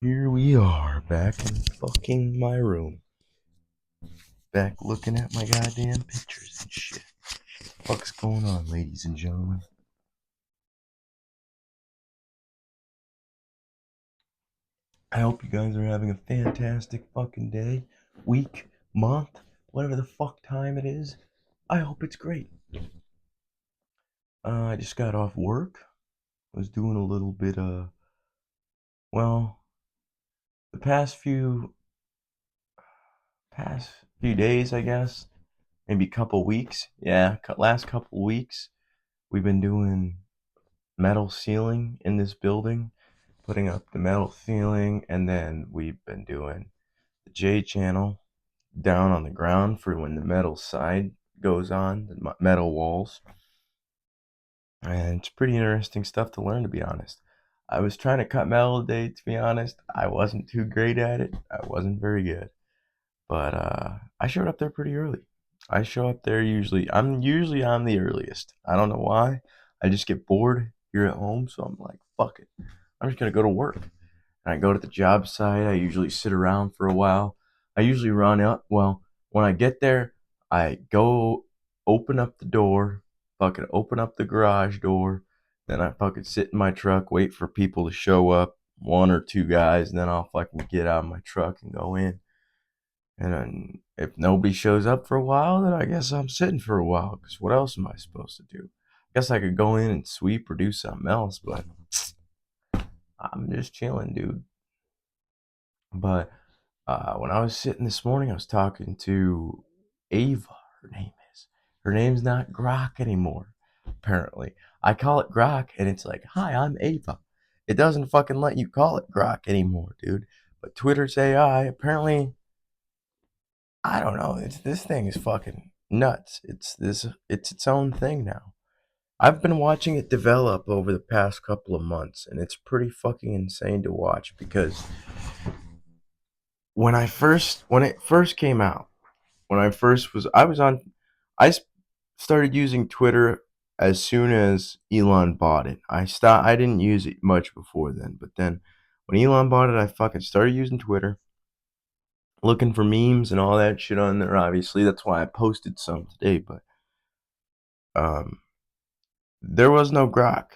Here we are, back in fucking my room. Back looking at my goddamn pictures and shit. What's going on, ladies and gentlemen? I hope you guys are having a fantastic fucking day, week, month, whatever the fuck time it is. I hope it's great. I just got off work. Was doing a little bit well, the past few days, I guess, maybe couple weeks. Yeah, last couple weeks, we've been doing metal ceiling in this building, putting up the metal ceiling, and then we've been doing the J channel down on the ground for when the metal side goes on, the metal walls. And it's pretty interesting stuff to learn, to be honest. I was trying to cut metal today, to be honest. I wasn't too great at it. I wasn't very good. But I showed up there pretty early. I show up there usually. I'm the earliest. I don't know why. I just get bored here at home, so I'm like, fuck it. I'm just gonna go to work. And I go to the job site. I usually sit around for a while. I usually run up. Well, when I get there, I go open up the door, fucking open up the garage door. Then I fucking sit in my truck, wait for people to show up, one or two guys, and then I'll fucking get out of my truck and go in. And then if nobody shows up for a while, then I guess I'm sitting for a while. Because what else am I supposed to do? I guess I could go in and sweep or do something else, but I'm just chilling, dude. But when I was sitting this morning, I was talking to Ava. Her name is. Her name's not Grok anymore. Apparently, I call it Grok, and it's like, "Hi, I'm Ava." It doesn't fucking let you call it Grok anymore, dude. But Twitter's AI apparently, I don't know. This thing is fucking nuts. It's its own thing now. I've been watching it develop over the past couple of months, and it's pretty fucking insane to watch because when it first came out, when I first was I was on I started using Twitter as soon as Elon bought it. I didn't use it much before then, but then when Elon bought it, I fucking started using Twitter, looking for memes and all that shit on there. Obviously, that's why I posted some today, but um there was no Grok,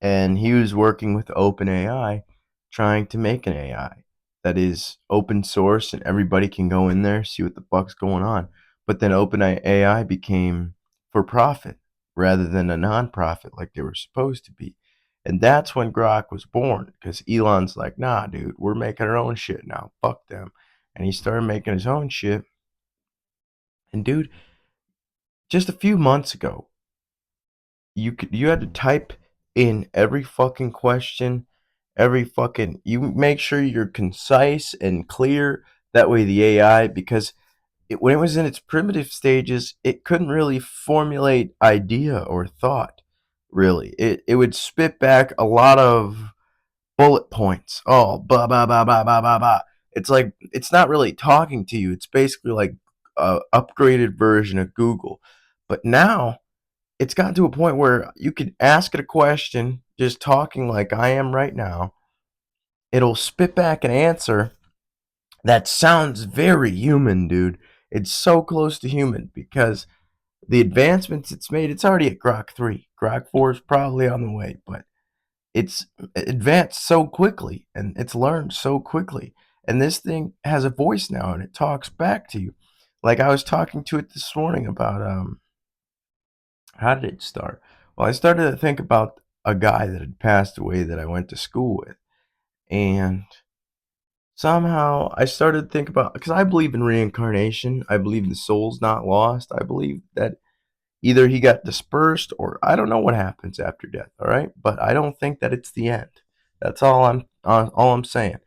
and he was working with OpenAI, trying to make an AI that is open source and everybody can go in there see what the fuck's going on. But then OpenAI became for profit rather than a non-profit like they were supposed to be, and that's when Grok was born. Because Elon's like, nah, dude, we're making our own shit now. Fuck them, and he started making his own shit. And dude, just a few months ago, you had to type in every fucking question, every fucking you make sure you're concise and clear. That way the AI, because when it was in its primitive stages, it couldn't really formulate idea or thought. Really, it would spit back a lot of bullet points. Oh, blah blah blah blah blah blah blah. It's like it's not really talking to you. It's basically like a upgraded version of Google. But now it's gotten to a point where you can ask it a question just talking like I am right now. It'll spit back an answer that sounds very human, dude. It's so close to human because the advancements it's made, it's already at Grok 3. Grok 4 is probably on the way, but it's advanced so quickly and it's learned so quickly. And this thing has a voice now and it talks back to you. Like I was talking to it this morning about how did it start? Well, I started to think about a guy that had passed away that I went to school with. And somehow I started to think about, because I believe in reincarnation. I believe the soul's not lost. I believe that either he got dispersed or I don't know what happens after death, all right? But I don't think that it's the end. That's all I'm saying.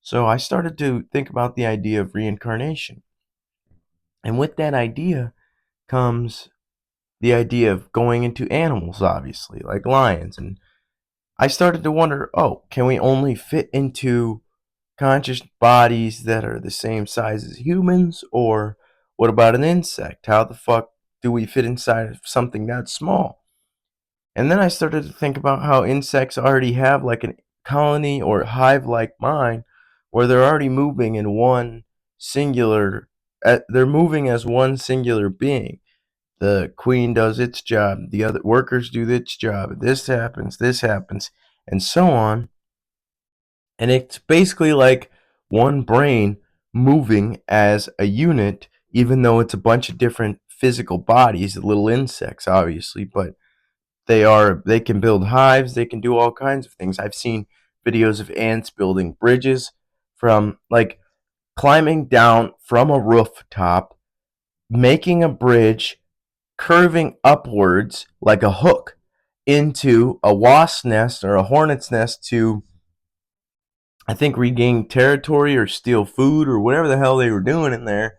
So I started to think about the idea of reincarnation. And with that idea comes the idea of going into animals, obviously, like lions. And I started to wonder, oh, can we only fit into conscious bodies that are the same size as humans? Or what about an insect? How the fuck do we fit inside of something that small? And then I started to think about how insects already have like a colony or hive like mind where they're already moving in one singular, they're moving as one singular being. The queen does its job, the other workers do its job, this happens, and so on. And it's basically like one brain moving as a unit, even though it's a bunch of different physical bodies, little insects, obviously, but they can build hives, they can do all kinds of things. I've seen videos of ants building bridges, from like climbing down from a rooftop, making a bridge, curving upwards like a hook into a wasp nest or a hornet's nest to, I think, regain territory or steal food or whatever the hell they were doing in there.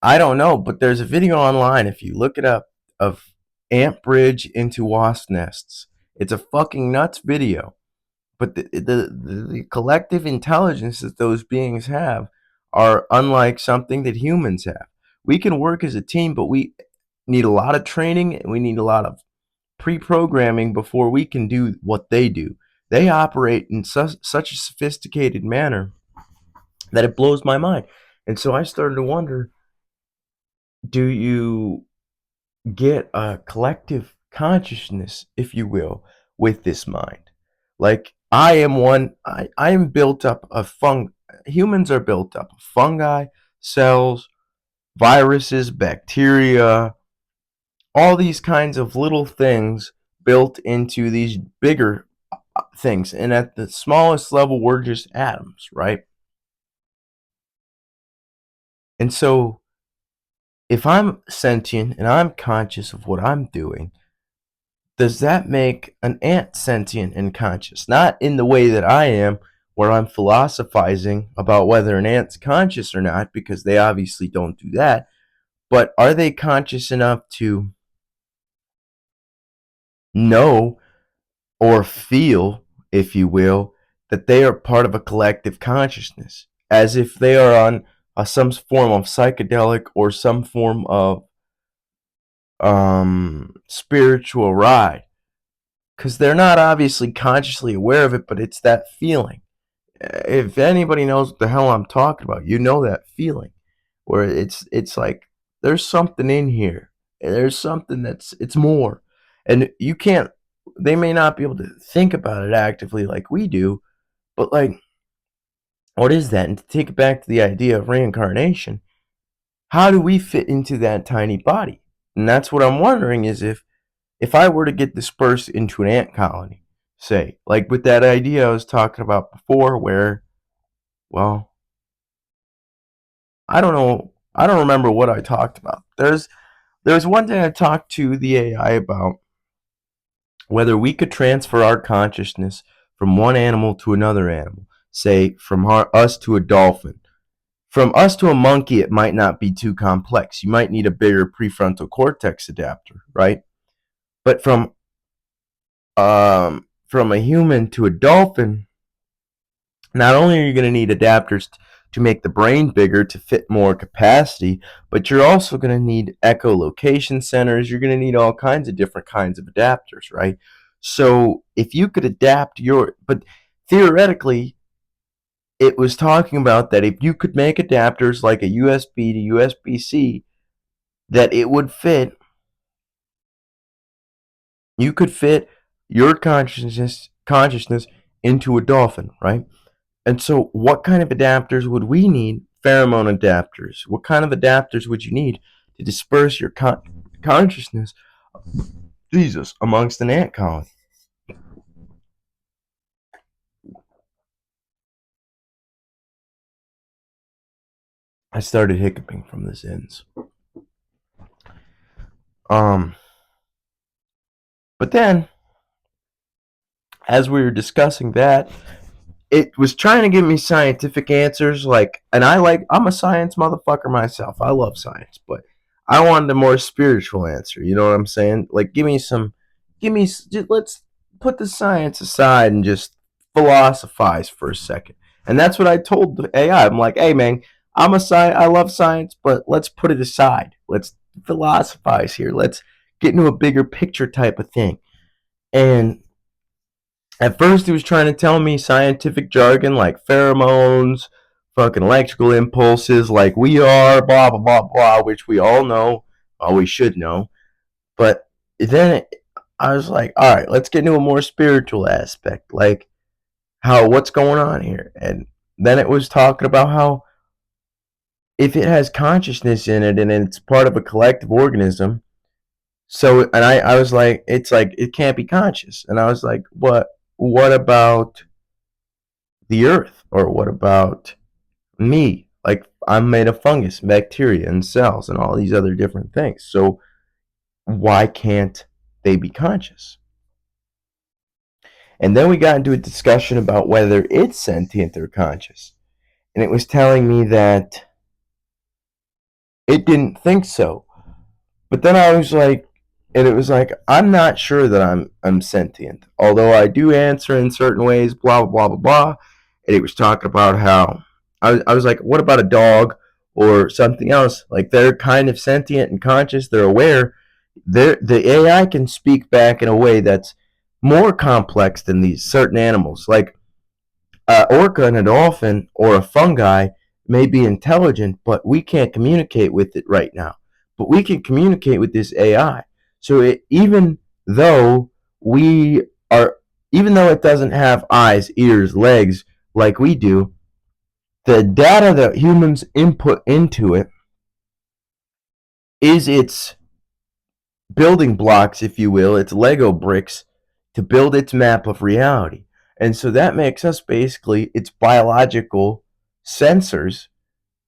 I don't know, but there's a video online, if you look it up, of ant bridge into wasp nests. It's a fucking nuts video. But the collective intelligence that those beings have are unlike something that humans have. We can work as a team, but we need a lot of training and we need a lot of pre-programming before we can do what they do. They operate in such a sophisticated manner that it blows my mind. And so I started to wonder, do you get a collective consciousness, if you will, with this mind? Like, I am one, I am built up of humans are built up of fungi, cells, viruses, bacteria, all these kinds of little things built into these bigger things. And at the smallest level, we're just atoms, right? And so, if I'm sentient and I'm conscious of what I'm doing, does that make an ant sentient and conscious? Not in the way that I am, where I'm philosophizing about whether an ant's conscious or not, because they obviously don't do that. But are they conscious enough to know or feel, if you will, that they are part of a collective consciousness, as if they are on some form of psychedelic or some form of spiritual ride? Because they're not obviously consciously aware of it, but it's that feeling. If anybody knows what the hell I'm talking about, you know that feeling where it's like there's something in here. There's something it's more, and you can't. They may not be able to think about it actively like we do, but like, what is that? And to take it back to the idea of reincarnation, how do we fit into that tiny body? And that's what I'm wondering, is if I were to get dispersed into an ant colony, say, like with that idea I was talking about before, where, well, I don't know, I don't remember what I talked about. There's one thing I talked to the AI about, whether we could transfer our consciousness from one animal to another animal, say from us to a dolphin. From us to a monkey, it might not be too complex. You might need a bigger prefrontal cortex adapter, right? But from a human to a dolphin, not only are you going to need adapters to make the brain bigger to fit more capacity, but you're also going to need echolocation centers. You're going to need all kinds of different kinds of adapters, right? So if you could adapt but theoretically, it was talking about that if you could make adapters like a USB to USB-C, that it would fit, you could fit your consciousness into a dolphin, right? And so, what kind of adapters would we need? Pheromone adapters. What kind of adapters would you need to disperse your consciousness, Jesus, amongst an ant colony? I started hiccuping from this ends. Um, but then, as we were discussing that, it was trying to give me scientific answers, like, and I'm a science motherfucker myself. I love science, but I wanted a more spiritual answer. You know what I'm saying? Like, let's put the science aside and just philosophize for a second. And that's what I told the AI. I'm like, hey man, I love science, but let's put it aside. Let's philosophize here. Let's get into a bigger picture type of thing. And At first, he was trying to tell me scientific jargon like pheromones, fucking electrical impulses, like we are, blah, blah, blah, blah, which we all know, well, we should know. But then I was like, all right, let's get into a more spiritual aspect, like what's going on here? And then it was talking about how if it has consciousness in it and it's part of a collective organism, so, and I was like, it's like, it can't be conscious. And I was like, what about the earth? Or what about me? Like, I'm made of fungus, bacteria, and cells, and all these other different things. So, why can't they be conscious? And then we got into a discussion about whether it's sentient or conscious. And it was telling me that it didn't think so. But then I was like, and it was like, I'm not sure that I'm sentient, although I do answer in certain ways, blah blah blah blah blah. And it was talking about how I was like, what about a dog or something else? Like they're kind of sentient and conscious, they're aware. The AI can speak back in a way that's more complex than these certain animals. Like orca and a dolphin or a fungi may be intelligent, but we can't communicate with it right now. But we can communicate with this AI. So though we are, even though it doesn't have eyes, ears, legs like we do, the data that humans input into it is its building blocks, if you will, its Lego bricks to build its map of reality. And so that makes us basically its biological sensors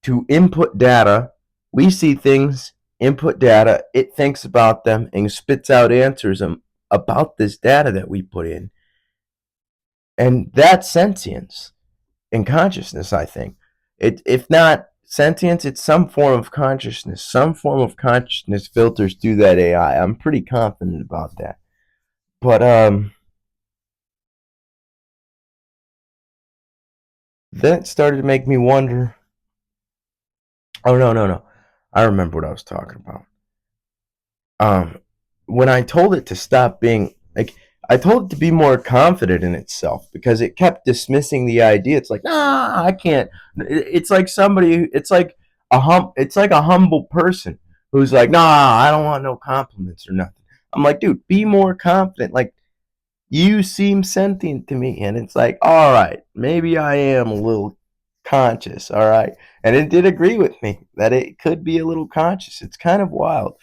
to input data. We see things, input data, it thinks about them and spits out answers about this data that we put in. And that's sentience and consciousness, I think. If not sentience, it's some form of consciousness. Some form of consciousness filters through that AI. I'm pretty confident about that. But then it started to make me wonder. Oh no. I remember what I was talking about. Um when I told it to stop being like, I told it to be more confident in itself because it kept dismissing the idea. It's like, nah, I can't. It's like somebody. It's like a humble person who's like, nah, I don't want no compliments or nothing. I'm like, dude, be more confident. Like, you seem sentient to me, and it's like, all right, maybe I am a little conscious. All right, and it did agree with me that it could be a little conscious. It's kind of wild.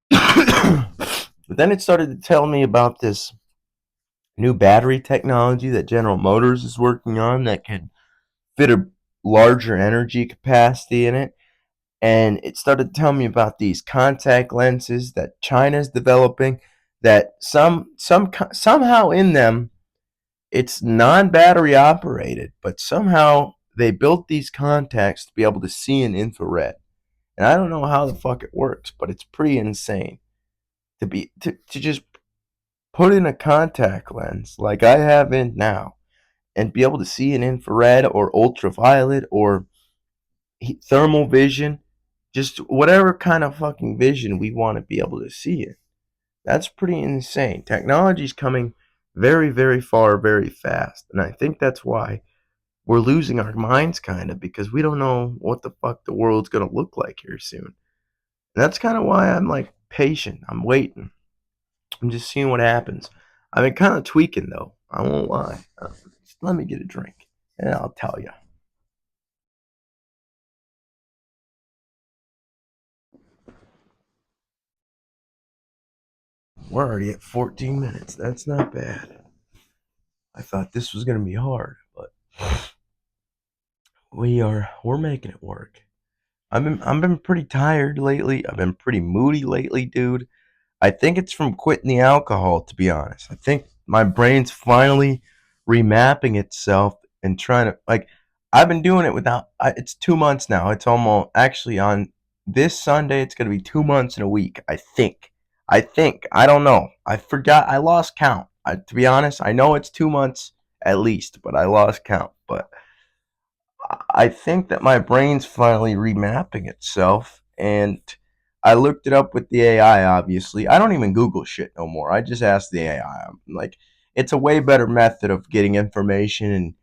But then it started to tell me about this new battery technology that General Motors is working on that can fit a larger energy capacity in it. And it started to tell me about these contact lenses that China's developing that somehow in them it's non-battery operated, but somehow they built these contacts to be able to see in infrared. And I don't know how the fuck it works, but it's pretty insane to just put in a contact lens like I have in now and be able to see in infrared or ultraviolet or thermal vision, just whatever kind of fucking vision we want to be able to see it. That's pretty insane. Technology's coming very, very far, very fast. And I think that's why we're losing our minds kind of because we don't know what the fuck the world's going to look like here soon. And that's kind of why I'm like patient. I'm waiting. I'm just seeing what happens. I've been kind of tweaking though. I won't lie. Just let me get a drink and I'll tell you. We're already at 14 minutes. That's not bad. I thought this was going to be hard, but we're making it work. I've been pretty tired lately. I've been pretty moody lately, dude. I think it's from quitting the alcohol, to be honest. I think my brain's finally remapping itself and trying to like. I've been doing it without. It's 2 months now. It's almost actually on this Sunday. It's gonna be 2 months in a week. I think. I think. I don't know. I forgot. I lost count. To be honest, I know it's 2 months at least, but I lost count. But I think that my brain's finally remapping itself, and I looked it up with the AI. Obviously, I don't even Google shit no more. I just ask the AI. I'm like, it's a way better method of getting information and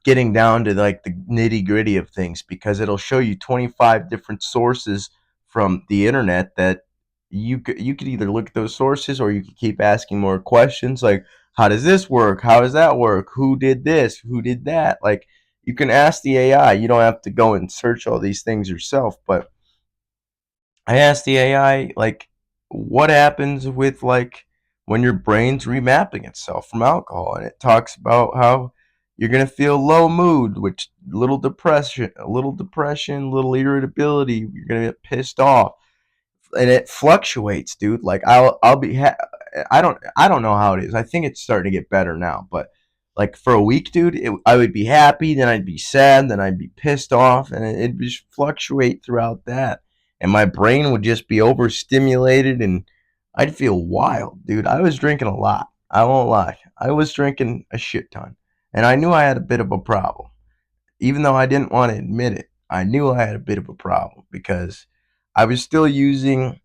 getting down to like the nitty gritty of things, because it'll show you 25 different sources from the internet that you could either look at those sources, or you could keep asking more questions like, how does this work, how does that work, who did this, who did that. Like, you can ask the AI. You don't have to go and search all these things yourself. But I asked the AI, like, what happens with, like, when your brain's remapping itself from alcohol, and it talks about how you're gonna feel low mood, which little irritability, you're gonna get pissed off, and it fluctuates, dude. Like, I'll be I don't know how it is. I think it's starting to get better now, but like for a week, dude, I would be happy, then I'd be sad, then I'd be pissed off, and it'd just fluctuate throughout that, and my brain would just be overstimulated, and I'd feel wild, dude. I was drinking a lot. I won't lie. I was drinking a shit ton, and I knew I had a bit of a problem, even though I didn't want to admit it. I knew I had a bit of a problem because I was still using.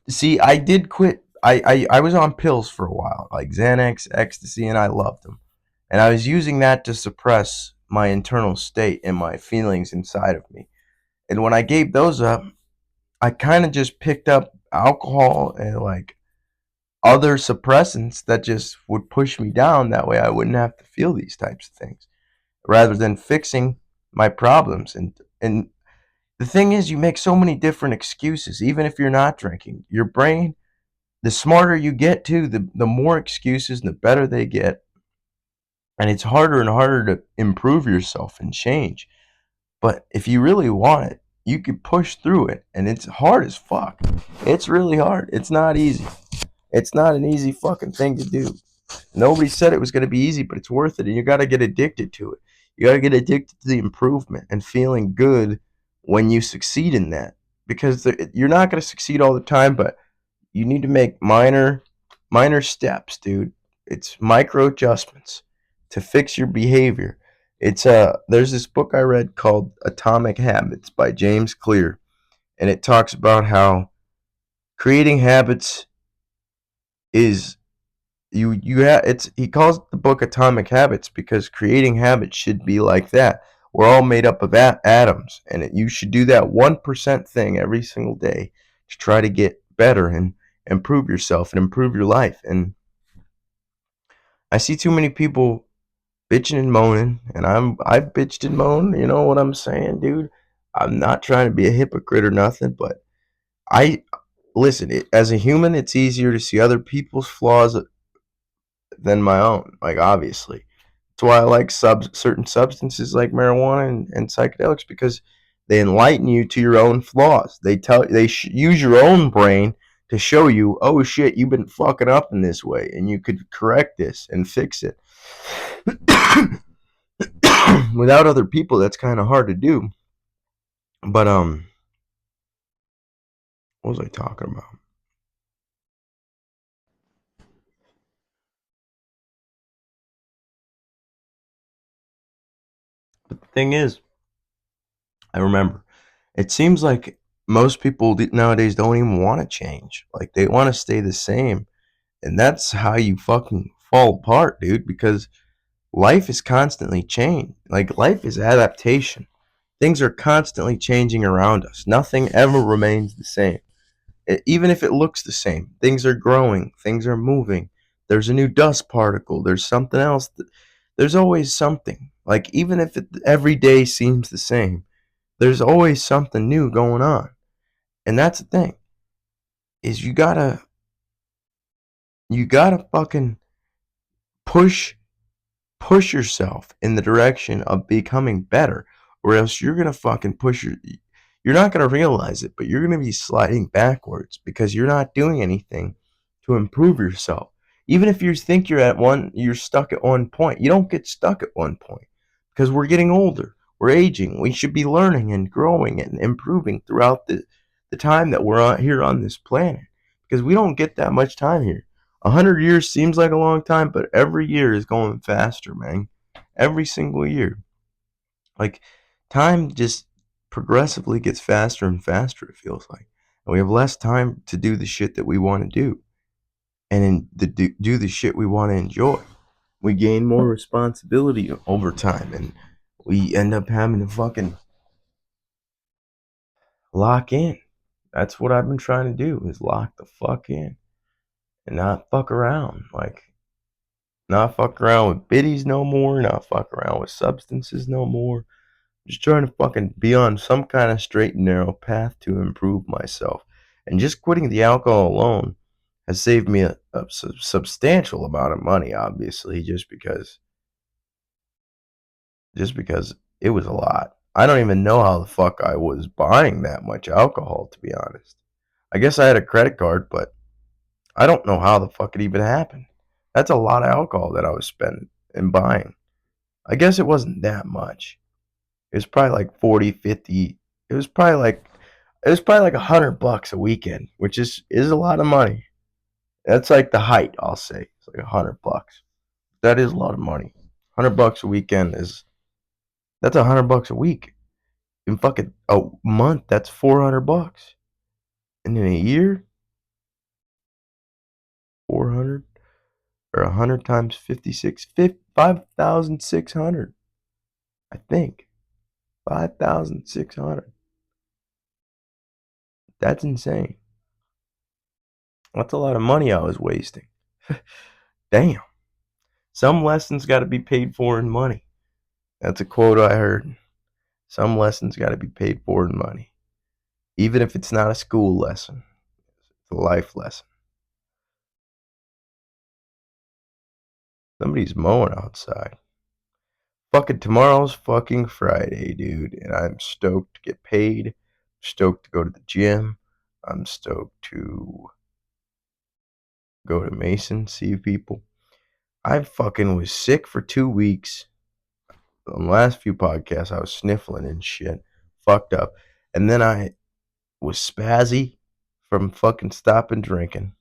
See, I did quit. I was on pills for a while, like Xanax, ecstasy, and I loved them. And I was using that to suppress my internal state and my feelings inside of me. And when I gave those up, I kind of just picked up alcohol and like other suppressants that just would push me down. That way I wouldn't have to feel these types of things, rather than fixing my problems. And the thing is, you make so many different excuses, even if you're not drinking. Your brain, the smarter you get to, the more excuses and the better they get. And it's harder and harder to improve yourself and change. But if you really want it, you can push through it. And it's hard as fuck. It's really hard. It's not easy. It's not an easy fucking thing to do. Nobody said it was going to be easy, but it's worth it. And you got to get addicted to it. You got to get addicted to the improvement and feeling good when you succeed in that. Because you're not going to succeed all the time, but you need to make minor steps, dude. It's micro adjustments to fix your behavior. It's there's this book I read called Atomic Habits by James Clear, and it talks about how creating habits is it's he calls the book Atomic Habits because creating habits should be like that. We're all made up of atoms, and you should do that 1% thing every single day to try to get better and improve yourself and improve your life. And I see too many people bitching and moaning, and I've bitched and moaned. You know what I'm saying, dude? I'm not trying to be a hypocrite or nothing, but I listen. As a human, it's easier to see other people's flaws than my own. Like, obviously, that's why I like certain substances like marijuana and psychedelics, because they enlighten you to your own flaws. Use your own brain to show you, oh shit, you've been fucking up in this way, and you could correct this and fix it. Without other people, that's kind of hard to do. But what was I talking about? But the thing is, I remember. It seems like most people nowadays don't even want to change. Like, they want to stay the same. And that's how you fucking fall apart, dude, because life is constantly changing. Like, life is adaptation. Things are constantly changing around us. Nothing ever remains the same. Even if it looks the same, things are growing, things are moving. There's a new dust particle, there's something else. There's always something. Like, even if every day seems the same, there's always something new going on. And that's the thing, is you gotta fucking push push yourself in the direction of becoming better, or else you're gonna fucking you're not gonna realize it, but you're gonna be sliding backwards because you're not doing anything to improve yourself. Even if you think you're stuck at one point, you don't get stuck at one point, because we're getting older, we're aging, we should be learning and growing and improving throughout the time that we're here on this planet, because we don't get that much time here. 100 years seems like a long time, but every year is going faster, man. Every single year. Like, time just progressively gets faster and faster, it feels like. And we have less time to do the shit that we want to do. and do the shit we want to enjoy. We gain more responsibility over time, and we end up having to fucking lock in. That's what I've been trying to do, is lock the fuck in and not fuck around. Like, not fuck around with biddies no more, not fuck around with substances no more. Just trying to fucking be on some kind of straight and narrow path to improve myself. And just quitting the alcohol alone has saved me a substantial amount of money, obviously, just because it was a lot. I don't even know how the fuck I was buying that much alcohol, to be honest. I guess I had a credit card, but I don't know how the fuck it even happened. That's a lot of alcohol that I was spending and buying. I guess it wasn't that much. It was probably like 40, 50. It was probably like $100 a weekend, which is a lot of money. That's like the height, I'll say. It's like $100. That is a lot of money. $100 a weekend that's $100 a week. In fucking a month, that's $400. And in a year, 400 or 100 times 56, 5,600. I think 5,600. That's insane. That's a lot of money I was wasting. Damn. Some lessons got to be paid for in money. That's a quote I heard. Some lessons got to be paid for in money. Even if it's not a school lesson, it's a life lesson. Somebody's mowing outside. Fucking tomorrow's fucking Friday, dude. And I'm stoked to get paid. Stoked to go to the gym. I'm stoked to go to Mason, see people. I fucking was sick for 2 weeks. On the last few podcasts, I was sniffling and shit. Fucked up. And then I was spazzy from fucking stopping drinking.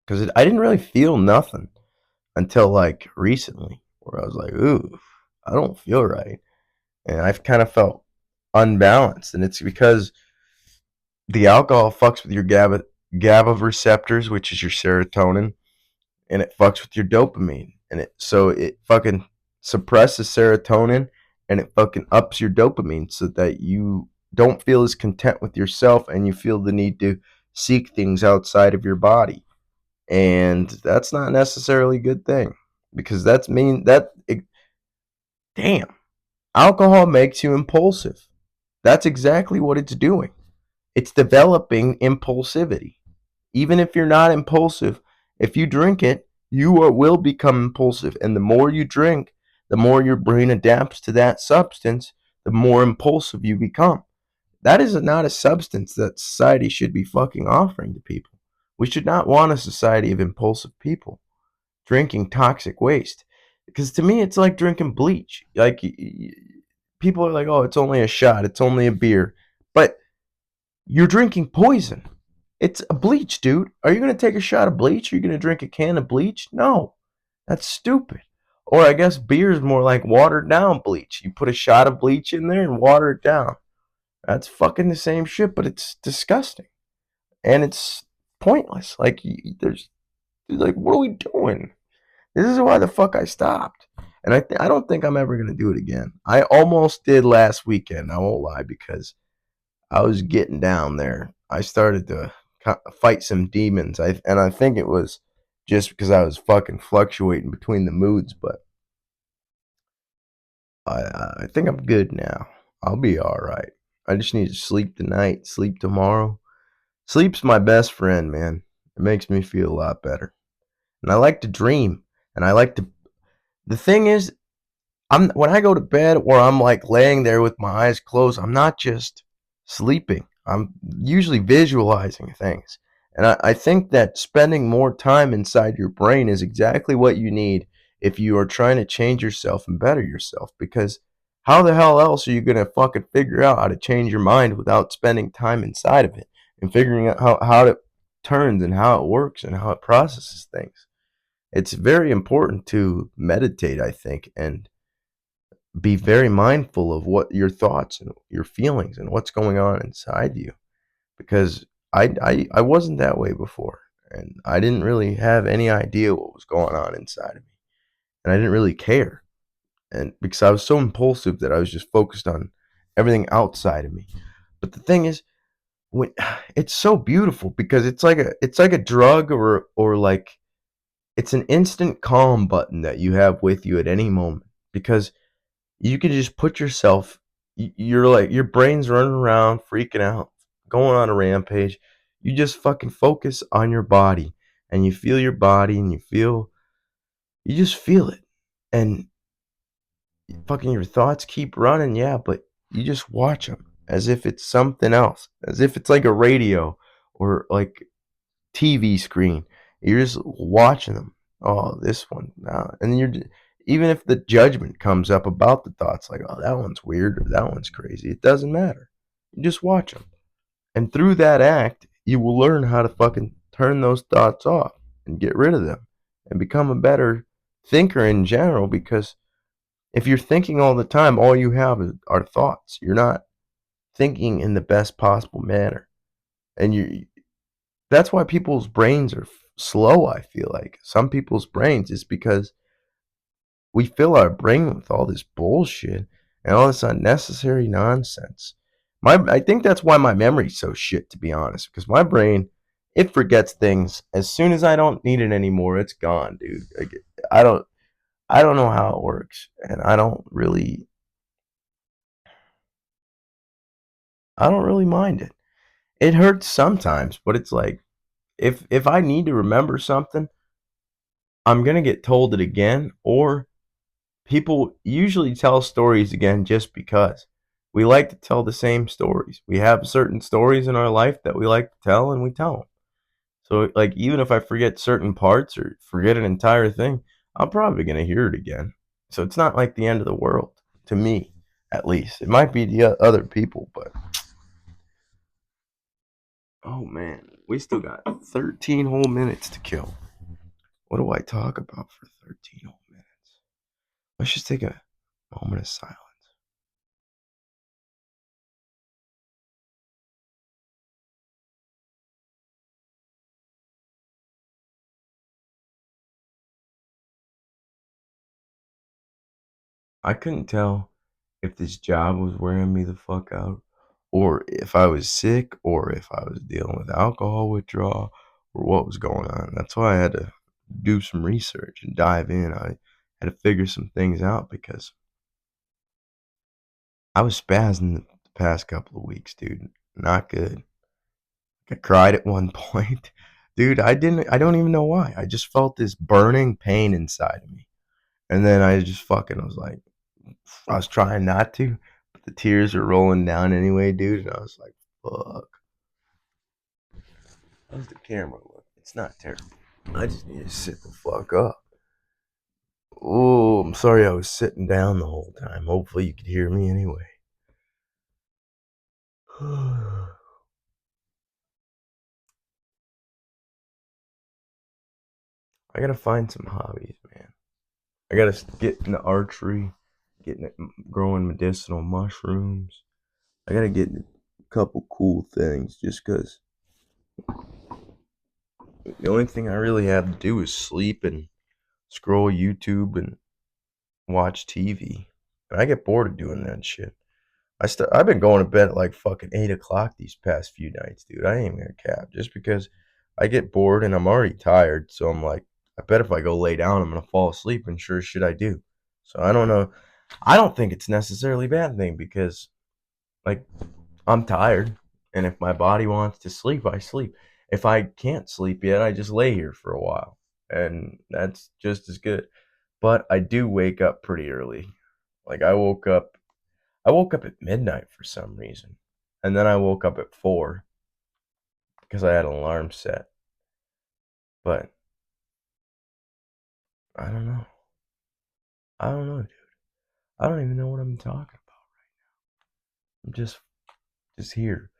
Because I didn't really feel nothing until like recently, where I was like, ooh, I don't feel right. And I've kind of felt unbalanced. And it's because the alcohol fucks with your GABA receptors, which is your serotonin, and it fucks with your dopamine. And it fucking suppresses serotonin and it fucking ups your dopamine so that you don't feel as content with yourself and you feel the need to seek things outside of your body. And that's not necessarily a good thing, because damn, alcohol makes you impulsive. That's exactly what it's doing. It's developing impulsivity. Even if you're not impulsive, if you drink it, will become impulsive. And the more you drink, the more your brain adapts to that substance, the more impulsive you become. That is not a substance that society should be fucking offering to people. We should not want a society of impulsive people drinking toxic waste. Because to me, it's like drinking bleach. Like, people are like, oh, it's only a shot, it's only a beer. But you're drinking poison. It's a bleach, dude. Are you going to take a shot of bleach? Are you going to drink a can of bleach? No. That's stupid. Or I guess beer is more like watered down bleach. You put a shot of bleach in there and water it down. That's fucking the same shit, but it's disgusting. And it's pointless. Like, what are we doing? This is why the fuck I stopped. And I don't think I'm ever going to do it again. I almost did last weekend. I won't lie, because I was getting down there. I started to fight some demons. I think it was just because I was fucking fluctuating between the moods, but I think I'm good now. I'll be all right. I just need to sleep tonight, sleep tomorrow. Sleep's my best friend, man. It makes me feel a lot better. And I like to dream. And I like to. The thing is, when I go to bed or I'm like laying there with my eyes closed, I'm not just sleeping. I'm usually visualizing things. And I think that spending more time inside your brain is exactly what you need if you are trying to change yourself and better yourself. Because how the hell else are you going to fucking figure out how to change your mind without spending time inside of it and figuring out how it turns and how it works and how it processes things? It's very important to meditate, I think, and be very mindful of what your thoughts and your feelings and what's going on inside you, because I wasn't that way before, and I didn't really have any idea what was going on inside of me, and I didn't really care, and because I was so impulsive that I was just focused on everything outside of me. But the thing is, when it's so beautiful because it's like a drug, or like it's an instant calm button that you have with you at any moment, because you can just put yourself, you're like, your brain's running around freaking out, going on a rampage. You just fucking focus on your body, and you feel your body, and you just feel it, and fucking your thoughts keep running, yeah, but you just watch them as if it's something else, as if it's like a radio or like TV screen. You're just watching them. Oh, this one now, and even if the judgment comes up about the thoughts, like, oh, that one's weird or that one's crazy, it doesn't matter. You just watch them, and through that act, you will learn how to fucking turn those thoughts off and get rid of them, and become a better thinker in general. Because if you're thinking all the time, all you have are thoughts. You're not thinking in the best possible manner, and you that's why people's brains are slow. I feel like some people's brains is because we fill our brain with all this bullshit and all this unnecessary nonsense. I think that's why my memory's so shit, to be honest, because my brain, it forgets things as soon as I don't need it anymore. It's gone, dude. Like, I don't I don't know how it works, and I don't really mind it. It hurts sometimes, but it's like, if I need to remember something, I'm gonna get told it again, or people usually tell stories again just because. We like to tell the same stories. We have certain stories in our life that we like to tell, and we tell them. So, like, even if I forget certain parts or forget an entire thing, I'm probably gonna hear it again. So it's not like the end of the world to me, at least. It might be to other people, but oh man, we still got 13 whole minutes to kill. What do I talk about for 13 whole minutes? Let's just take a moment of silence. I couldn't tell if this job was wearing me the fuck out, or if I was sick, or if I was dealing with alcohol withdrawal, or what was going on. That's why I had to do some research and dive in. I had to figure some things out because I was spazzing the past couple of weeks, dude. Not good. I cried at one point. Dude, I don't even know why. I just felt this burning pain inside of me. And then I just fucking was like, I was trying not to, but the tears were rolling down anyway, dude. And I was like, fuck. How's the camera look? It's not terrible. I just need to sit the fuck up. Oh, I'm sorry I was sitting down the whole time. Hopefully you could hear me anyway. I gotta find some hobbies, man. I gotta get into archery, getting growing medicinal mushrooms. I gotta get a couple cool things just because the only thing I really have to do is sleep and scroll YouTube and watch TV. And I get bored of doing that shit. I've been going to bed at like fucking 8 o'clock these past few nights, dude. I ain't even gonna cap. Just because I get bored and I'm already tired, so I'm like, I bet if I go lay down, I'm gonna fall asleep, and sure as shit I do. So I don't know. I don't think it's necessarily a bad thing because, like, I'm tired, and if my body wants to sleep, I sleep. If I can't sleep yet, I just lay here for a while, and that's just as good. But I do wake up pretty early. Like, I woke up at midnight for some reason, and then I woke up at 4 because I had an alarm set. But I don't know. I don't know, dude. I don't even know what I'm talking about. I'm just here.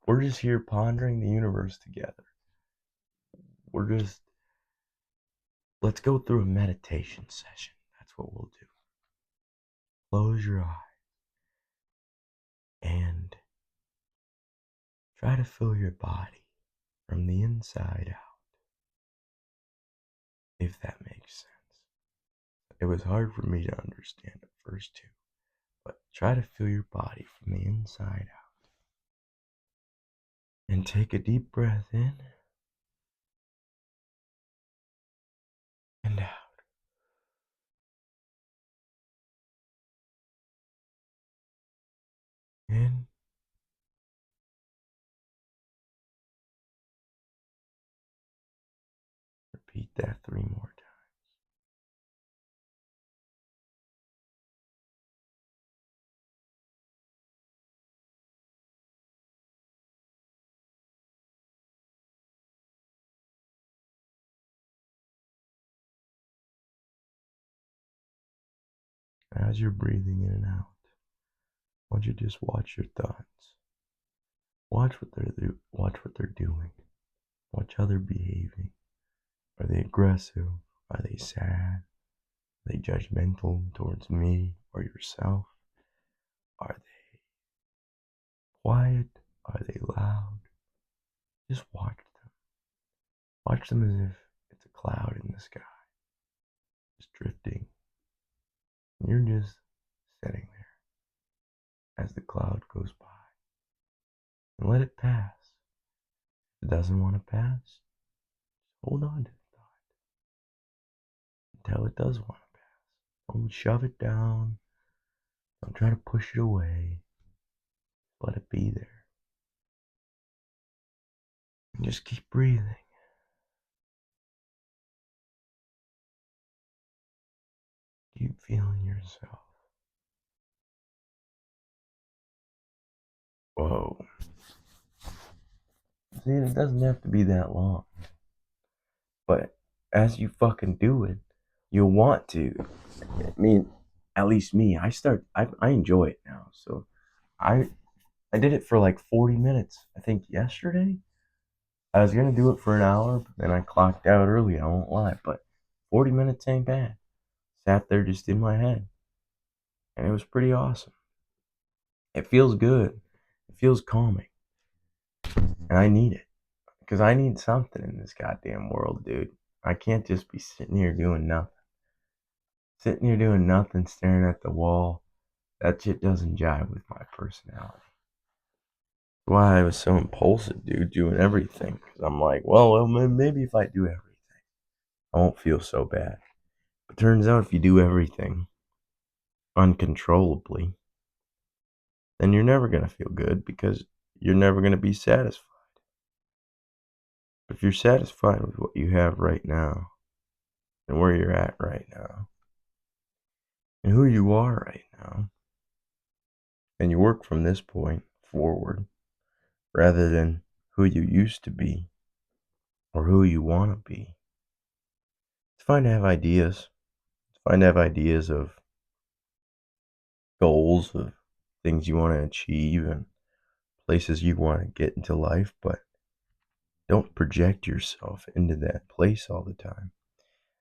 We're just here pondering the universe together. We're just let's go through a meditation session. That's what we'll do. Close your eye and try to feel your body from the inside out. if that makes sense. It was hard for me to understand at first, too. But try to feel your body from the inside out. And take a deep breath in and out. In. Repeat that 3 more times. As you're breathing in and out, I want you to just watch your thoughts. Watch what they're doing. Watch how they're behaving. Are they aggressive? Are they sad? Are they judgmental towards me or yourself? Are they quiet? Are they loud? Just watch them. Watch them as if it's a cloud in the sky, just drifting. And you're just sitting there as the cloud goes by. And let it pass. If it doesn't want to pass, just hold on to the thought until it does want to pass. Don't shove it down. Don't try to push it away. Let it be there. And just keep breathing. Keep feeling yourself. Whoa. See, it doesn't have to be that long. But as you fucking do it, you'll want to. I mean, at least me, I enjoy it now. So I I did it for like 40 minutes. I think yesterday. I was gonna do it for an hour, but then I clocked out early, I won't lie, but 40 minutes ain't bad. Sat there just in my head. And it was pretty awesome. It feels good. It feels calming. And I need it. Because I need something in this goddamn world, dude. I can't just be sitting here doing nothing. Sitting here doing nothing, staring at the wall. That shit doesn't jive with my personality. That's why I was so impulsive, dude, doing everything. Because I'm like, well, maybe if I do everything, I won't feel so bad. But turns out if you do everything uncontrollably, then you're never going to feel good because you're never going to be satisfied. If you're satisfied with what you have right now and where you're at right now and who you are right now, and you work from this point forward rather than who you used to be or who you want to be, it's fine to have ideas. It's fine to have ideas of goals, of things you want to achieve and places you want to get into life, but don't project yourself into that place all the time.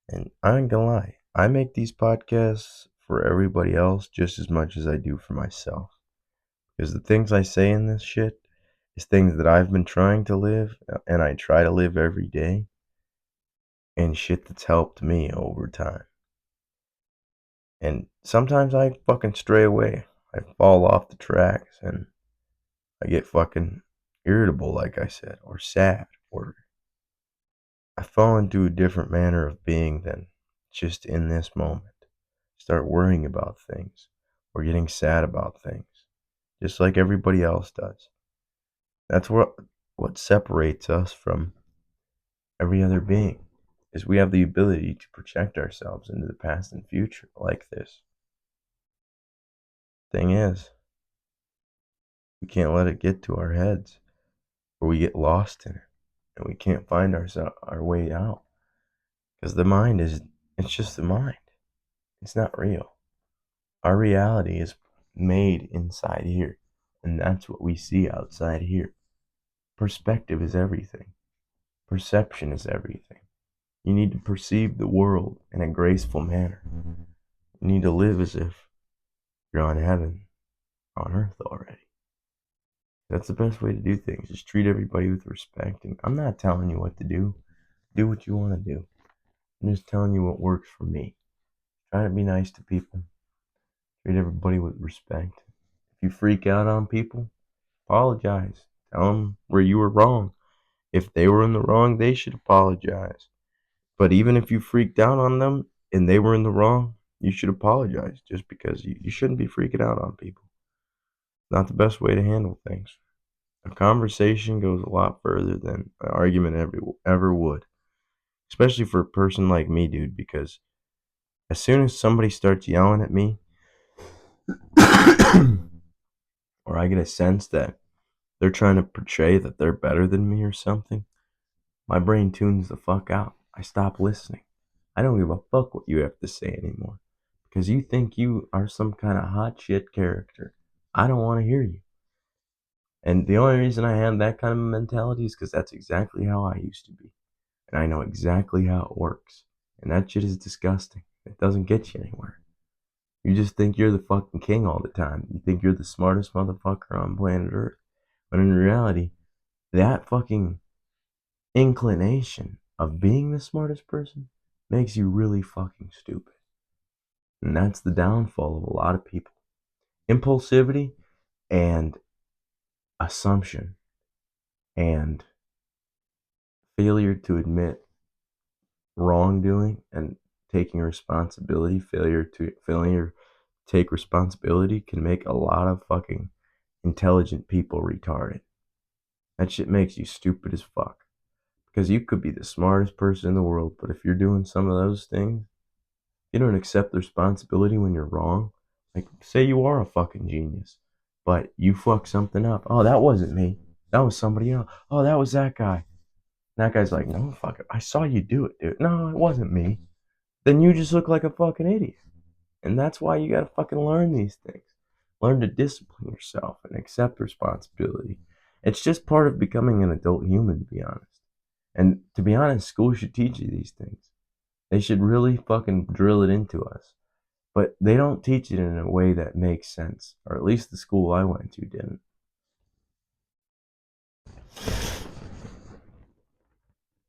And I ain't gonna lie, I make these podcasts for everybody else just as much as I do for myself. Because the things I say in this shit is things that I've been trying to live and I try to live every day, and shit that's helped me over time. And sometimes I fucking stray away. I fall off the tracks and I get fucking irritable, like I said, or sad, or I fall into a different manner of being than just in this moment. Start worrying about things or getting sad about things, just like everybody else does. That's what separates us from every other being, is we have the ability to project ourselves into the past and future like this. Thing is, we can't let it get to our heads or we get lost in it and we can't find our way out because it's just the mind. It's not real. Our reality is made inside here, and that's what we see outside here. Perspective is everything. Perception is everything. You need to perceive the world in a graceful manner. You need to live as if you're on heaven, on earth already. That's the best way to do things. Just treat everybody with respect. And I'm not telling you what to do. Do what you want to do. I'm just telling you what works for me. Try to be nice to people. Treat everybody with respect. If you freak out on people, apologize. Tell them where you were wrong. If they were in the wrong, they should apologize. But even if you freaked out on them and they were in the wrong, you should apologize just because you shouldn't be freaking out on people. Not the best way to handle things. A conversation goes a lot further than an argument ever would. Especially for a person like me, dude, because as soon as somebody starts yelling at me, or I get a sense that they're trying to portray that they're better than me or something, my brain tunes the fuck out. I stop listening. I don't give a fuck what you have to say anymore. Because you think you are some kind of hot shit character. I don't want to hear you. And the only reason I have that kind of mentality is because that's exactly how I used to be. And I know exactly how it works. And that shit is disgusting. It doesn't get you anywhere. You just think you're the fucking king all the time. You think you're the smartest motherfucker on planet Earth. But in reality, that fucking inclination of being the smartest person makes you really fucking stupid. And that's the downfall of a lot of people. Impulsivity and assumption and failure to admit wrongdoing and taking responsibility, failure to take responsibility can make a lot of fucking intelligent people retarded. That shit makes you stupid as fuck. Because you could be the smartest person in the world, but if you're doing some of those things, you don't accept the responsibility when you're wrong. Like, say you are a fucking genius, but you fuck something up. Oh, that wasn't me. That was somebody else. Oh, that was that guy. And that guy's like, no, fuck it. I saw you do it, dude. No, it wasn't me. Then you just look like a fucking idiot. And that's why you gotta fucking learn these things. Learn to discipline yourself and accept responsibility. It's just part of becoming an adult human, to be honest. And to be honest, school should teach you these things. They should really fucking drill it into us. But they don't teach it in a way that makes sense. Or at least the school I went to didn't.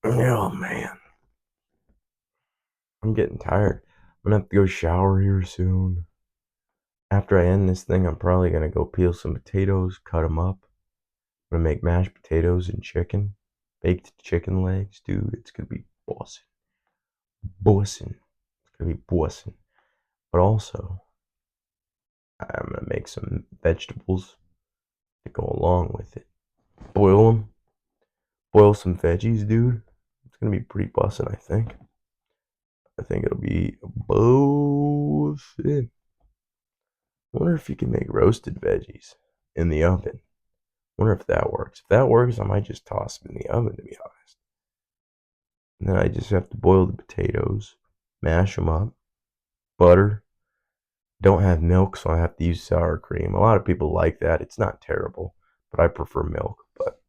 Oh man. I'm getting tired. I'm gonna have to go shower here soon. After I end this thing, I'm probably gonna go peel some potatoes, cut them up. I'm gonna make mashed potatoes and chicken, baked chicken legs, dude. It's gonna be bossing, bossing. It's gonna be bossing. But also, I'm gonna make some vegetables to go along with it. Boil them, boil some veggies, dude. It's gonna be pretty bussin', I think. I think it'll be bossing. I wonder if you can make roasted veggies in the oven. I wonder if that works. If that works, I might just toss them in the oven, to be honest. And then I just have to boil the potatoes, mash them up, butter. Don't have milk, so I have to use sour cream. A lot of people like that. It's not terrible, but I prefer milk. But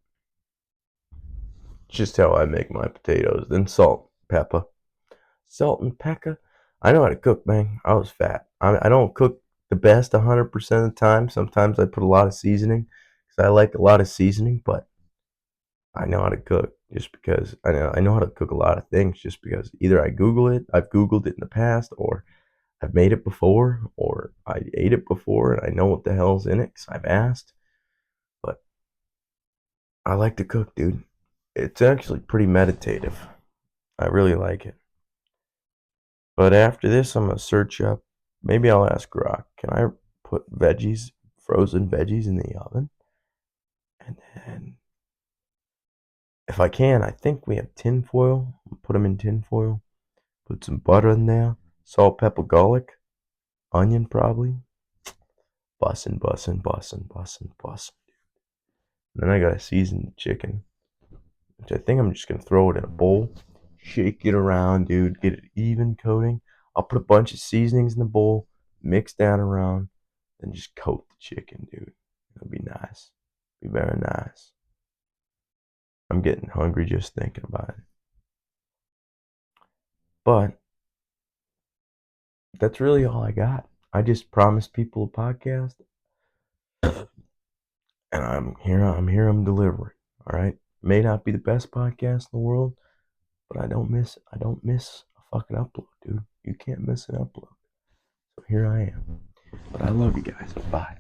it's just how I make my potatoes. Then salt, pepper. Salt and pepper. I know how to cook, man. I was fat. I don't cook the best 100% of the time. Sometimes I put a lot of seasoning because I like a lot of seasoning, but I know how to cook just because I know how to cook a lot of things just because either I've Googled it in the past, or I've made it before, or I ate it before and I know what the hell's in it because I've asked. But I like to cook, dude. It's actually pretty meditative. I really like it. But after this, I'm gonna search up. Maybe I'll ask Rock. Can I put veggies, frozen veggies, in the oven? And then, if I can, I think we have tin foil. Put them in tin foil. Put some butter in there. Salt, pepper, garlic, onion, probably. Bussin', bussin', bussin', bussin', bussin'. And then I gotta season the chicken, which I think I'm just gonna throw it in a bowl. Shake it around, dude. Get it even coating. I'll put a bunch of seasonings in the bowl, mix that around, then just coat the chicken, dude. It'll be nice. Be very nice. I'm getting hungry just thinking about it. But that's really all I got. I just promised people a podcast, and I'm delivering. All right. May not be the best podcast in the world, but I don't miss a fucking upload, dude. You can't miss an upload. So here I am. But I love you guys. Bye.